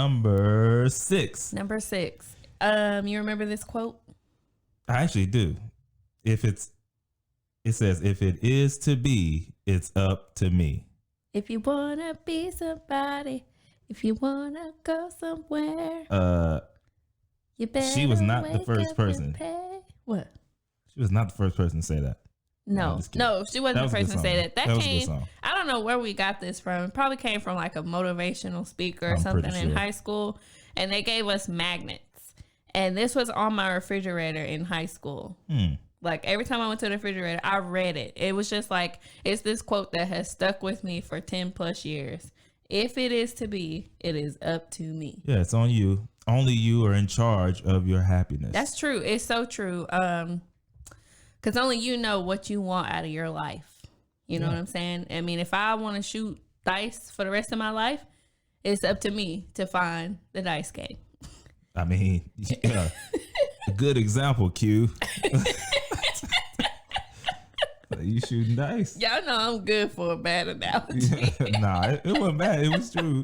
number 6. Number 6. You remember this quote? I actually do. It says, if it is to be, it's up to me. If you wanna be somebody, if you wanna go somewhere, you better. She was not the first person. What? She was not the first person to say that. No, she wasn't the first to say that. That came. I don't know where we got this from. It probably came from like a motivational speaker or something in high school, and they gave us magnets, and this was on my refrigerator in high school. Like every time I went to the refrigerator, I read it. It was just like, it's this quote that has stuck with me for 10 plus years. If it is to be, it is up to me. Yeah, it's on you. Only you are in charge of your happiness. That's true. It's so true. Because only you know what you want out of your life. You know what I'm saying? I mean, if I want to shoot dice for the rest of my life, it's up to me to find the dice game. I mean, yeah. A good example, Q. You shooting dice. Y'all know I'm good for a bad analogy. Nah, it wasn't bad. It was true.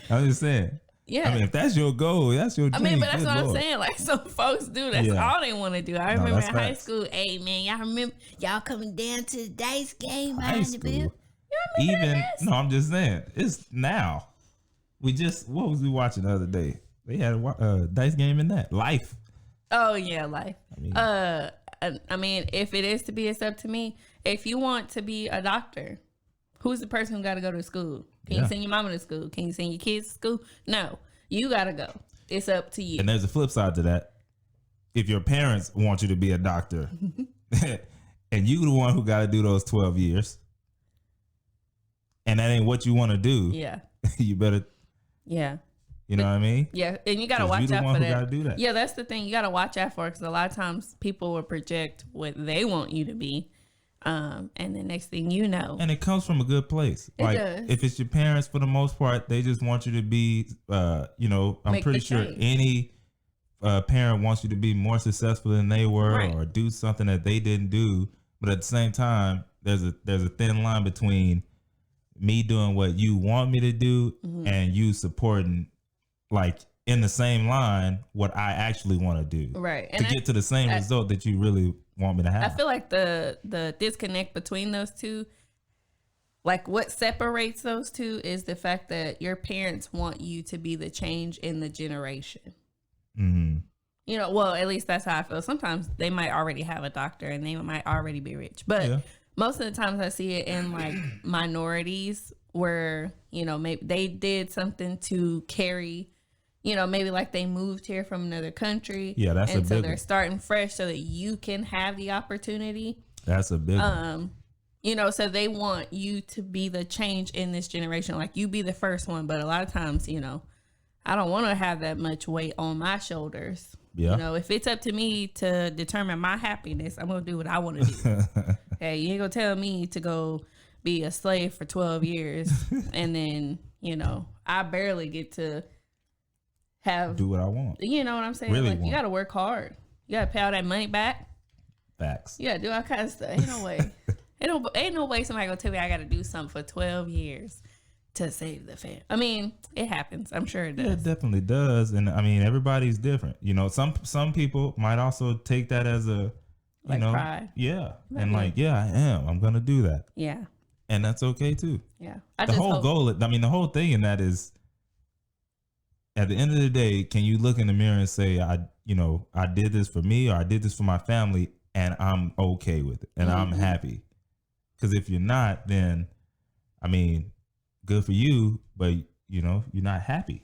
I'm just saying. Yeah. I mean, if that's your goal, that's your dream. I mean, but that's what I'm saying. Like, some folks do. That's all they want to do. I remember in high school, hey, man, y'all remember y'all coming down to the dice game behind the bill? No, I'm just saying. It's now. What was we watching the other day? They had a dice game in that. Life. Oh, yeah, life. I mean, if it is to be, it's up to me. If you want to be a doctor, who's the person who got to go to school? Can you send your mama to school? Can you send your kids to school? No, you got to go. It's up to you. And there's a flip side to that. If your parents want you to be a doctor and you the one who got to do those 12 years and that ain't what you want to do, you better. Yeah. You know what I mean? Yeah, and you got to watch out for that. Gotta do that. Yeah, that's the thing. You got to watch out for it, because a lot of times people will project what they want you to be. And the next thing you know. And it comes from a good place. It does. If it's your parents, for the most part, they just want you to be, I'm pretty sure any parent wants you to be more successful than they were, or do something that they didn't do. But at the same time, there's a thin line between me doing what you want me to do and you supporting, like, in the same line, what I actually want to do. Right. To get to the same result that you really want me to have. I feel like the disconnect between those two, like what separates those two is the fact that your parents want you to be the change in the generation. You know, well, at least that's how I feel. Sometimes they might already have a doctor and they might already be rich. But most of the times I see it in like minorities where, you know, maybe they did something to carry, you know, maybe like they moved here from another country. Yeah, that's a big one. So they're starting fresh so that you can have the opportunity. That's a big one. You know, so they want you to be the change in this generation. Like, you be the first one. But a lot of times, you know, I don't want to have that much weight on my shoulders. Yeah. You know, if it's up to me to determine my happiness, I'm going to do what I want to do. Hey, you ain't going to tell me to go be a slave for 12 years. And then, you know, I barely get to do what I want. You know what I'm saying? Really, like, you got to work hard. You got to pay all that money back. Facts. Yeah, do all kinds of stuff. Ain't no way. Ain't no way somebody gonna tell me I got to do something for 12 years to save the family. I mean, it happens. I'm sure it does. Yeah, it definitely does. And I mean, everybody's different. You know, some people might also take that as a, you know, pride. Yeah. And like, yeah, I am. I'm going to do that. Yeah. And that's okay too. Yeah. The whole thing in that is, at the end of the day, can you look in the mirror and say, I did this for me, or I did this for my family, and I'm okay with it, and I'm happy? Because if you're not, then, I mean, good for you, but, you know, you're not happy.